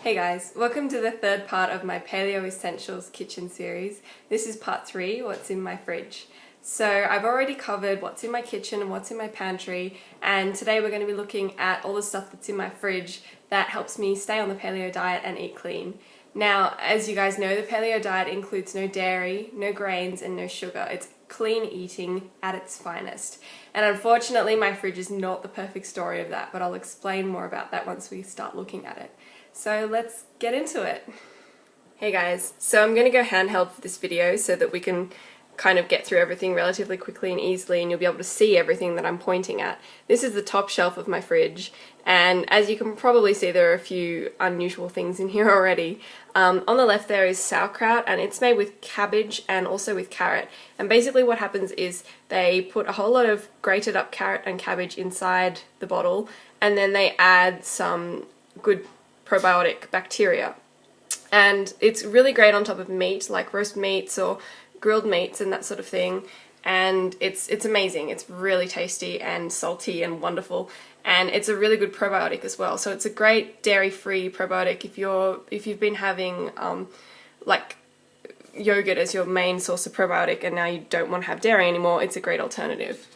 Hey guys, welcome to the third part of my Paleo Essentials kitchen series. This is part 3, what's in my fridge. So I've already covered what's in my kitchen and what's in my pantry, and today we're going to be looking at all the stuff that's in my fridge that helps me stay on the paleo diet and eat clean. Now, as you guys know, the paleo diet includes no dairy, no grains, and no sugar. It's clean eating at its finest. And unfortunately, my fridge is not the perfect story of that, but I'll explain more about that once we start looking at it. So let's get into it. Hey guys, so I'm going to go handheld for this video so that we can kind of get through everything relatively quickly and easily, and you'll be able to see everything that I'm pointing at. This is the top shelf of my fridge, and as you can probably see, there are a few unusual things in here already. On the left there is sauerkraut, and it's made with cabbage and also with carrot. And basically what happens is they put a whole lot of grated up carrot and cabbage inside the bottle, and then they add some good probiotic bacteria. And it's really great on top of meat, like roast meats or grilled meats and that sort of thing, and it's amazing. It's really tasty and salty and wonderful, and it's a really good probiotic as well. So it's a great dairy-free probiotic if you've been having like yogurt as your main source of probiotic and now you don't want to have dairy anymore. It's a great alternative.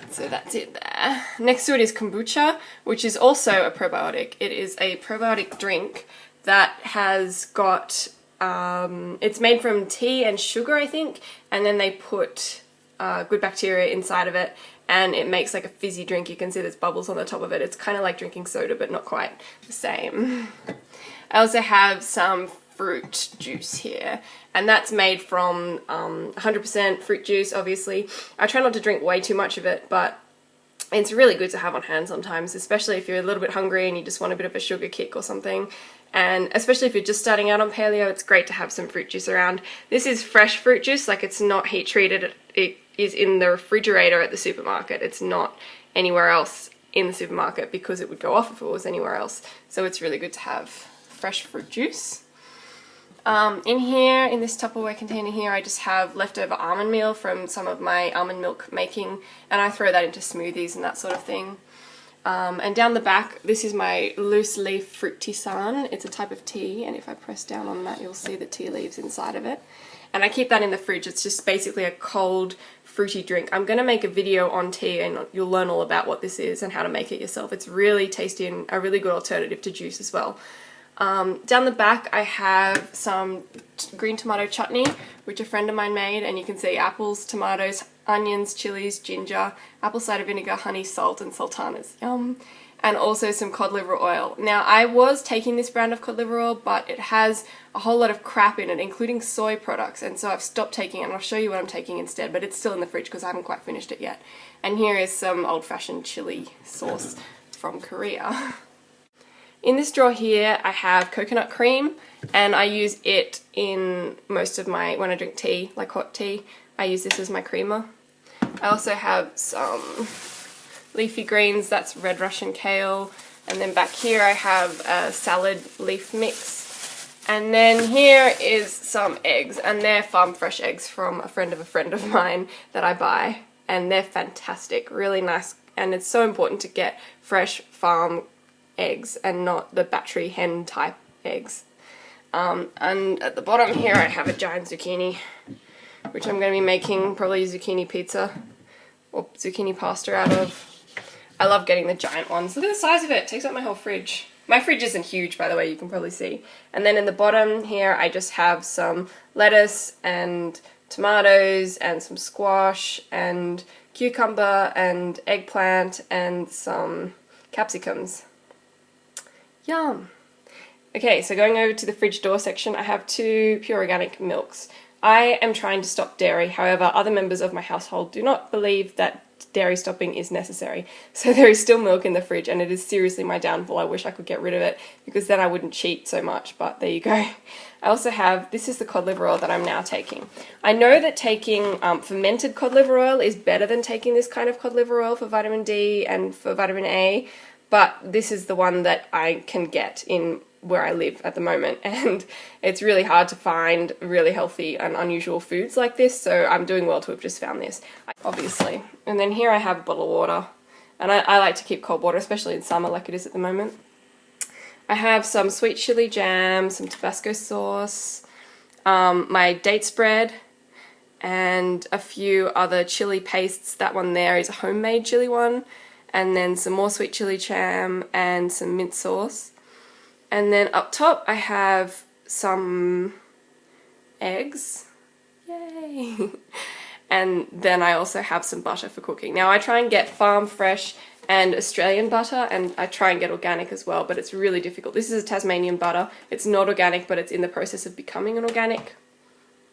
So that's it there. Next to it is kombucha, which is also a probiotic. It is a probiotic drink that has got it's made from tea and sugar, I think, and then they put good bacteria inside of it, and it makes like a fizzy drink. You can see there's bubbles on the top of it. It's kind of like drinking soda, but not quite the same. I also have some fruit juice here, and that's made from 100% fruit juice, obviously. I try not to drink way too much of it, but it's really good to have on hand sometimes, especially if you're a little bit hungry and you just want a bit of a sugar kick or something. And especially if you're just starting out on paleo, it's great to have some fruit juice around. This is fresh fruit juice, like it's not heat treated. It is in the refrigerator at the supermarket. It's not anywhere else in the supermarket because it would go off if it was anywhere else. So it's really good to have fresh fruit juice. In here, in this Tupperware container here, I just have leftover almond meal from some of my almond milk making, and I throw that into smoothies and that sort of thing. And down the back, this is my loose leaf fruit tisane. It's a type of tea, and if I press down on that, you'll see the tea leaves inside of it. And I keep that in the fridge. It's just basically a cold, fruity drink. I'm going to make a video on tea, and you'll learn all about what this is and how to make it yourself. It's really tasty and a really good alternative to juice as well. Down the back I have some green tomato chutney, which a friend of mine made, and you can see apples, tomatoes, onions, chilies, ginger, apple cider vinegar, honey, salt, and sultanas. Yum! And also some cod liver oil. Now, I was taking this brand of cod liver oil, but it has a whole lot of crap in it, including soy products, and so I've stopped taking it, and I'll show you what I'm taking instead, but it's still in the fridge because I haven't quite finished it yet. And here is some old-fashioned chili sauce from Korea. In this drawer here, I have coconut cream, and I use it in most of my, when I drink tea, like hot tea, I use this as my creamer. I also have some leafy greens, that's red Russian kale, and then back here I have a salad leaf mix. And then here is some eggs, and they're farm fresh eggs from a friend of mine that I buy, and they're fantastic, really nice, and it's so important to get fresh farm eggs and not the battery hen type eggs. And at the bottom here I have a giant zucchini, which I'm going to be making probably zucchini pizza or zucchini pasta out of. I love getting the giant ones. Look at the size of it. It takes up my whole fridge. My fridge isn't huge, by the way, you can probably see. And then in the bottom here I just have some lettuce and tomatoes and some squash and cucumber and eggplant and some capsicums. Yum! Okay, so going over to the fridge door section, I have 2 pure organic milks. I am trying to stop dairy, however, other members of my household do not believe that dairy stopping is necessary. So there is still milk in the fridge, and it is seriously my downfall. I wish I could get rid of it, because then I wouldn't cheat so much, but there you go. I also have, this is the cod liver oil that I'm now taking. I know that taking fermented cod liver oil is better than taking this kind of cod liver oil for vitamin D and for vitamin A, but this is the one that I can get in where I live at the moment, and it's really hard to find really healthy and unusual foods like this, so I'm doing well to have just found this, obviously. And then here I have a bottle of water, and I like to keep cold water, especially in summer like it is at the moment. I have some sweet chili jam, some Tabasco sauce, my date spread, and a few other chili pastes. That one there is a homemade chili one, and then some more sweet chili jam and some mint sauce. And then up top I have some eggs. Yay! And then I also have some butter for cooking. Now I try and get farm fresh and Australian butter, and I try and get organic as well, but it's really difficult. This is a Tasmanian butter. It's not organic, but it's in the process of becoming an organic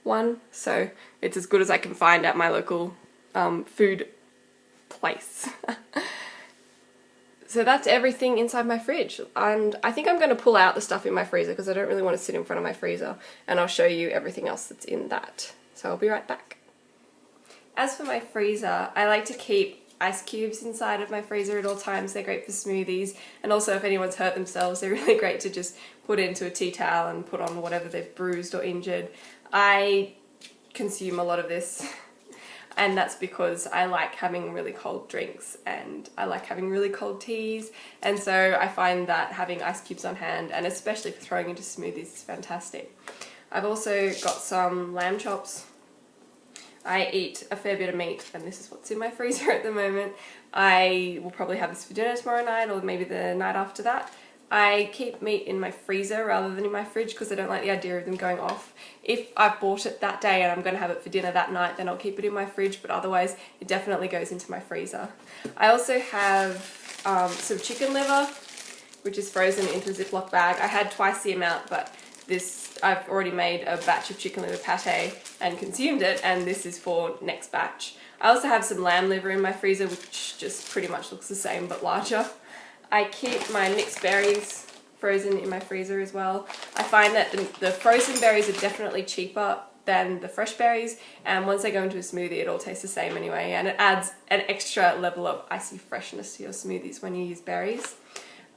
one, so it's as good as I can find at my local food place. So that's everything inside my fridge, and I think I'm going to pull out the stuff in my freezer because I don't really want to sit in front of my freezer, and I'll show you everything else that's in that. So I'll be right back. As for my freezer, I like to keep ice cubes inside of my freezer at all times. They're great for smoothies, and also if anyone's hurt themselves, they're really great to just put into a tea towel and put on whatever they've bruised or injured. I consume a lot of this, and that's because I like having really cold drinks and I like having really cold teas, and so I find that having ice cubes on hand, and especially for throwing into smoothies, is fantastic. I've also got some lamb chops. I eat a fair bit of meat, and this is what's in my freezer at the moment. I will probably have this for dinner tomorrow night, or maybe the night after that. I keep meat in my freezer rather than in my fridge because I don't like the idea of them going off. If I've bought it that day and I'm going to have it for dinner that night, then I'll keep it in my fridge, but otherwise it definitely goes into my freezer. I also have some chicken liver, which is frozen into a Ziploc bag. I had twice the amount, but I've already made a batch of chicken liver pate and consumed it, and this is for next batch. I also have some lamb liver in my freezer, which just pretty much looks the same but larger. I keep my mixed berries frozen in my freezer as well. I find that the frozen berries are definitely cheaper than the fresh berries, and once they go into a smoothie it all tastes the same anyway, and it adds an extra level of icy freshness to your smoothies when you use berries.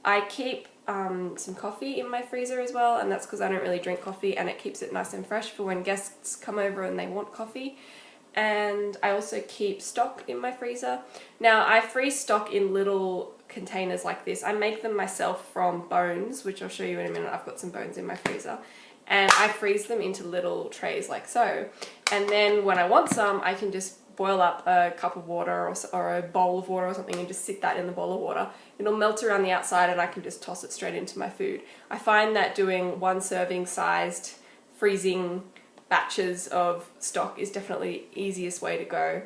I keep some coffee in my freezer as well, and that's because I don't really drink coffee, and it keeps it nice and fresh for when guests come over and they want coffee. And I also keep stock in my freezer. Now I freeze stock in little containers like this. I make them myself from bones, which I'll show you in a minute. I've got some bones in my freezer, and I freeze them into little trays like so, and then when I want some I can just boil up a cup of water or a bowl of water or something and just sit that in the bowl of water. It'll melt around the outside and I can just toss it straight into my food. I find that doing one serving sized freezing batches of stock is definitely the easiest way to go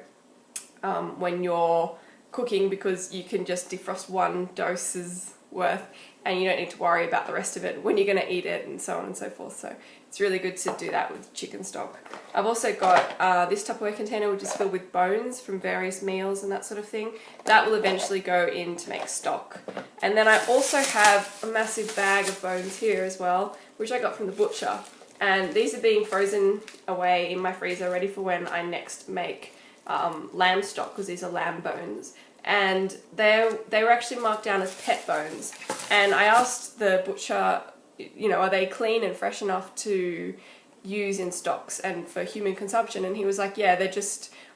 when you're cooking, because you can just defrost one dose's worth and you don't need to worry about the rest of it when you're going to eat it, and so on and so forth. So it's really good to do that with chicken stock. I've also got this Tupperware container which is filled with bones from various meals and that sort of thing. That will eventually go in to make stock. And then I also have a massive bag of bones here as well, which I got from the butcher. And these are being frozen away in my freezer, ready for when I next make lamb stock, because these are lamb bones. And they were actually marked down as pet bones. And I asked the butcher, you know, are they clean and fresh enough to use in stocks and for human consumption? And he was like, yeah,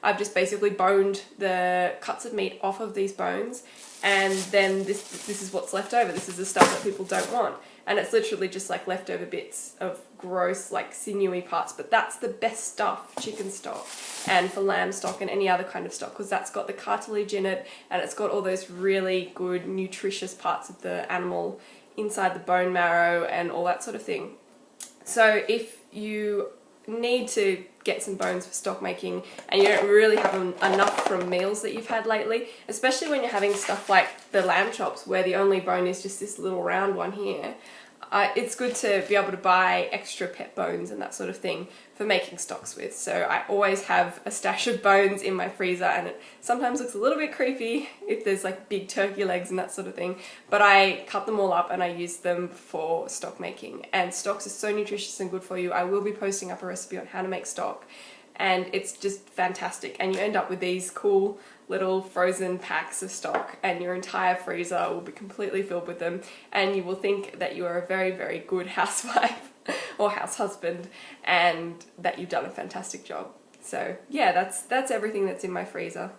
I've just basically boned the cuts of meat off of these bones, and then this is what's left over. This is the stuff that people don't want. And it's literally just like leftover bits of gross, like sinewy parts, but that's the best stuff for chicken stock and for lamb stock and any other kind of stock, because that's got the cartilage in it and it's got all those really good nutritious parts of the animal inside the bone marrow and all that sort of thing. So if you need to get some bones for stock making and you don't really have enough from meals that you've had lately, especially when you're having stuff like the lamb chops where the only bone is just this little round one here, it's good to be able to buy extra pet bones and that sort of thing for making stocks with. So I always have a stash of bones in my freezer, and it sometimes looks a little bit creepy if there's like big turkey legs and that sort of thing, but I cut them all up and I use them for stock making. And stocks are so nutritious and good for you. I will be posting up a recipe on how to make stock, and it's just fantastic, and you end up with these cool little frozen packs of stock, and your entire freezer will be completely filled with them, and you will think that you are a very, very good housewife or house husband and that you've done a fantastic job. So yeah, that's everything that's in my freezer.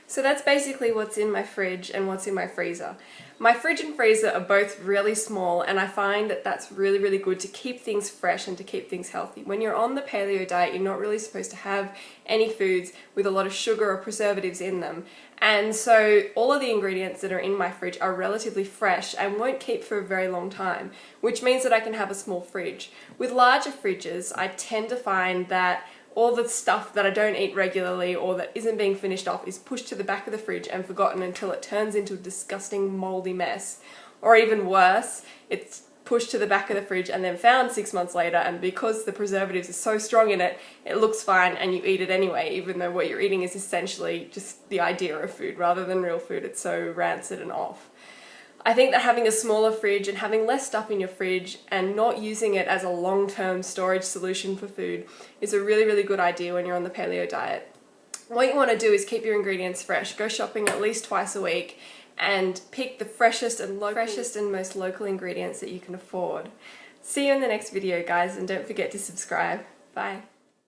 So that's basically what's in my fridge and what's in my freezer. My fridge and freezer are both really small, and I find that that's really good to keep things fresh and to keep things healthy. When you're on the paleo diet, you're not really supposed to have any foods with a lot of sugar or preservatives in them. And so all of the ingredients that are in my fridge are relatively fresh and won't keep for a very long time, which means that I can have a small fridge. With larger fridges, I tend to find that all the stuff that I don't eat regularly or that isn't being finished off is pushed to the back of the fridge and forgotten until it turns into a disgusting moldy mess. Or even worse, it's pushed to the back of the fridge and then found 6 months later, and because the preservatives are so strong in it, it looks fine and you eat it anyway, even though what you're eating is essentially just the idea of food rather than real food. It's so rancid and off. I think that having a smaller fridge and having less stuff in your fridge and not using it as a long-term storage solution for food is a really good idea when you're on the paleo diet. What you want to do is keep your ingredients fresh. Go shopping at least twice a week and pick the freshest and most local ingredients that you can afford. See you in the next video, guys, and don't forget to subscribe. Bye.